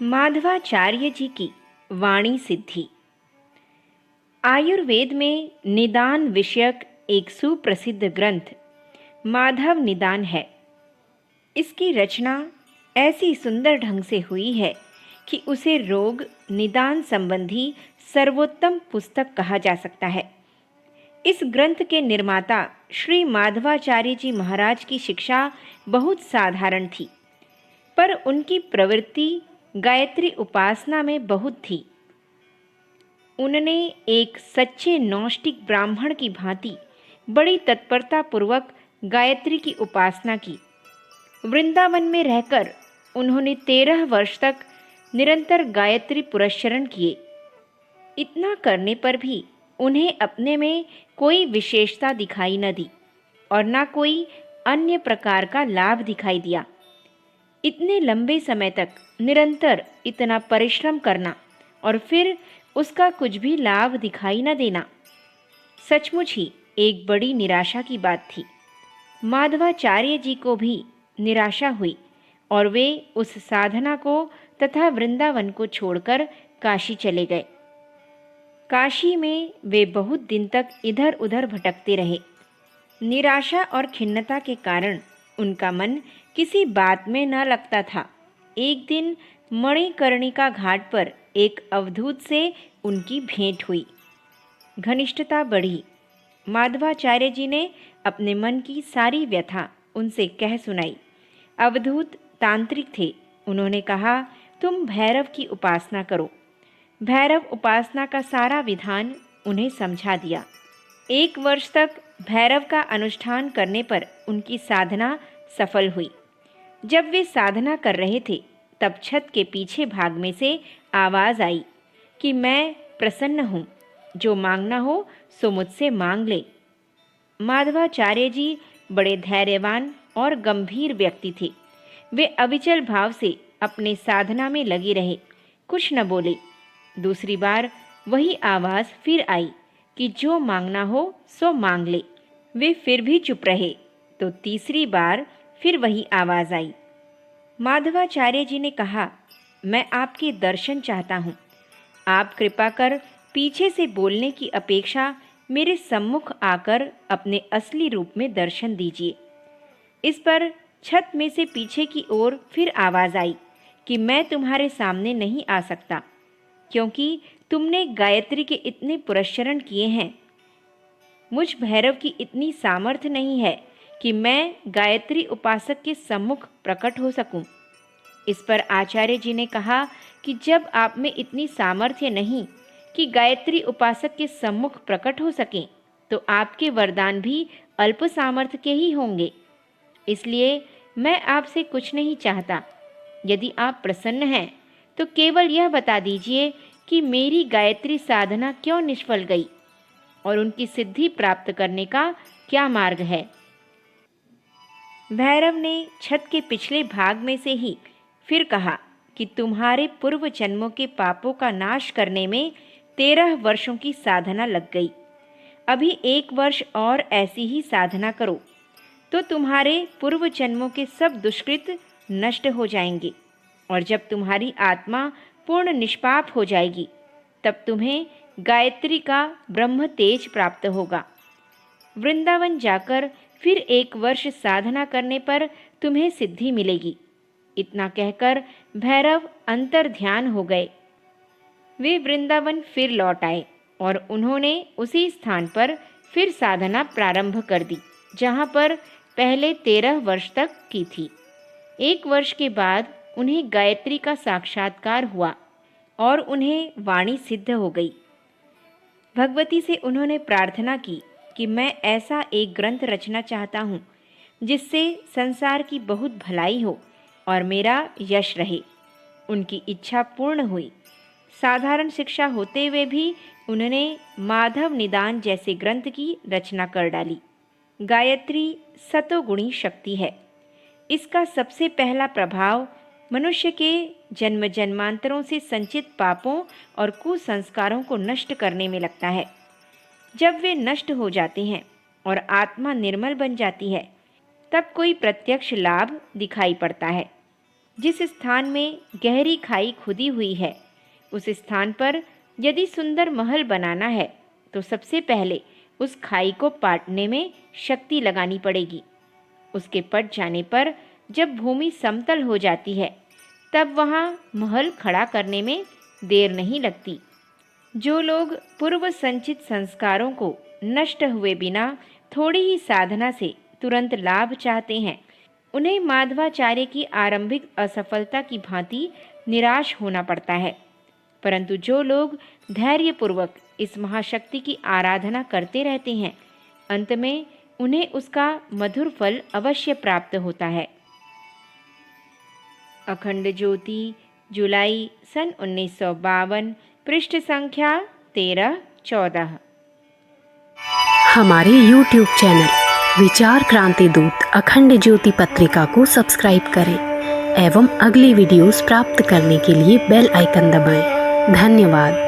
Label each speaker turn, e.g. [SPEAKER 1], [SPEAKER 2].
[SPEAKER 1] माधवाचार्य जी की वाणी सिद्धि। आयुर्वेद में निदान विषयक एक सुप्रसिद्ध ग्रंथ माधव निदान है। इसकी रचना ऐसी सुंदर ढंग से हुई है कि उसे रोग निदान संबंधी सर्वोत्तम पुस्तक कहा जा सकता है। इस ग्रंथ के निर्माता श्री माधवाचार्य जी महाराज की शिक्षा बहुत साधारण थी, पर उनकी प्रवृत्ति गायत्री उपासना में बहुत थी। उन्होंने एक सच्चे नौष्टिक ब्राह्मण की भांति बड़ी तत्परता पूर्वक गायत्री की उपासना की। वृंदावन में रहकर उन्होंने 13 वर्ष तक निरंतर गायत्री पुरस्चरण किए। इतना करने पर भी उन्हें अपने में कोई विशेषता दिखाई न दी और न कोई अन्य प्रकार का लाभ दिखाई दिया। इतने लंबे समय तक निरंतर इतना परिश्रम करना और फिर उसका कुछ भी लाभ दिखाई न देना सचमुच ही एक बड़ी निराशा की बात थी। माधवाचार्य जी को भी निराशा हुई और वे उस साधना को तथा वृंदावन को छोड़कर काशी चले गए। काशी में वे बहुत दिन तक इधर उधर भटकते रहे। निराशा और खिन्नता के कारण उनका मन किसी बात में न लगता था। एक दिन मणिकर्णिका घाट पर एक अवधूत से उनकी भेंट हुई। घनिष्ठता बढ़ी। माधवाचार्य जी ने अपने मन की सारी व्यथा उनसे कह सुनाई। अवधूत तांत्रिक थे। उन्होंने कहा, तुम भैरव की उपासना करो। भैरव उपासना का सारा विधान उन्हें समझा दिया। 1 वर्ष तक भैरव का अनुष्ठान करने पर उनकी साधना सफल हुई। जब वे साधना कर रहे थे तब छत के पीछे भाग में से आवाज़ आई कि मैं प्रसन्न हूँ, जो मांगना हो सो मुझसे मांग ले। माधवाचार्य जी बड़े धैर्यवान और गंभीर व्यक्ति थे। वे अविचल भाव से अपने साधना में लगे रहे, कुछ न बोले। दूसरी बार वही आवाज़ फिर आई कि जो मांगना हो सो मांग ले। वे फिर भी चुप रहे तो तीसरी बार फिर वही आवाज़ आई। माधवाचार्य जी ने कहा, मैं आपके दर्शन चाहता हूँ। आप कृपा कर पीछे से बोलने की अपेक्षा मेरे सम्मुख आकर अपने असली रूप में दर्शन दीजिए। इस पर छत में से पीछे की ओर फिर आवाज़ आई कि मैं तुम्हारे सामने नहीं आ सकता, क्योंकि तुमने गायत्री के इतने पुरस्चरण किए हैं। मुझ भैरव की इतनी सामर्थ्य नहीं है कि मैं गायत्री उपासक के सम्मुख प्रकट हो सकूं। इस पर आचार्य जी ने कहा कि जब आप में इतनी सामर्थ्य नहीं कि गायत्री उपासक के सम्मुख प्रकट हो सकें, तो आपके वरदान भी अल्प सामर्थ्य के ही होंगे। इसलिए मैं आपसे कुछ नहीं चाहता। यदि आप प्रसन्न हैं तो केवल यह बता दीजिए कि मेरी गायत्री साधना क्यों निष्फल गई और उनकी सिद्धि प्राप्त करने का क्या मार्ग है। भैरव ने छत के पिछले भाग में से ही फिर कहा कि तुम्हारे पूर्व जन्मों के पापों का नाश करने में 13 वर्षों की साधना लग गई। अभी 1 वर्ष और ऐसी ही साधना करो तो तुम्हारे पूर्व जन्मों के सब दुष्कृत नष्ट हो जाएंगे, और जब तुम्हारी आत्मा पूर्ण निष्पाप हो जाएगी तब तुम्हें गायत्री का ब्रह्म तेज प्राप्त होगा। वृंदावन जाकर फिर 1 वर्ष साधना करने पर तुम्हें सिद्धि मिलेगी। इतना कहकर भैरव अंतर ध्यान हो गए। वे वृंदावन फिर लौट आए और उन्होंने उसी स्थान पर फिर साधना प्रारंभ कर दी जहाँ पर पहले 13 वर्ष तक की थी। 1 वर्ष के बाद उन्हें गायत्री का साक्षात्कार हुआ और उन्हें वाणी सिद्ध हो गई। भगवती से उन्होंने प्रार्थना की कि मैं ऐसा एक ग्रंथ रचना चाहता हूँ जिससे संसार की बहुत भलाई हो और मेरा यश रहे। उनकी इच्छा पूर्ण हुई। साधारण शिक्षा होते हुए भी उन्होंने माधव निदान जैसे ग्रंथ की रचना कर डाली। गायत्री सतोगुणी शक्ति है। इसका सबसे पहला प्रभाव मनुष्य के जन्म जन्मांतरों से संचित पापों और कुसंस्कारों को नष्ट करने में लगता है। जब वे नष्ट हो जाते हैं और आत्मा निर्मल बन जाती है, तब कोई प्रत्यक्ष लाभ दिखाई पड़ता है। जिस स्थान में गहरी खाई खुदी हुई है, उस स्थान पर यदि सुंदर महल बनाना है तो सबसे पहले उस खाई को पाटने में शक्ति लगानी पड़ेगी। उसके पट जाने पर जब भूमि समतल हो जाती है, तब वहाँ महल खड़ा करने में देर नहीं लगती। जो लोग पूर्व संचित संस्कारों को नष्ट हुए बिना थोड़ी ही साधना से तुरंत लाभ चाहते हैं, उन्हें माधवाचार्य की आरंभिक असफलता की भांति निराश होना पड़ता है। परंतु जो लोग धैर्यपूर्वक इस महाशक्ति की आराधना करते रहते हैं, अंत में उन्हें उसका मधुर फल अवश्य प्राप्त होता है। अखंड ज्योति, जुलाई सन 1952, पृष्ठ संख्या 13-14।
[SPEAKER 2] हमारे YouTube चैनल विचार क्रांति दूत अखंड ज्योति पत्रिका को सब्सक्राइब करें एवं अगली वीडियोस प्राप्त करने के लिए बेल आइकन दबाएं। धन्यवाद।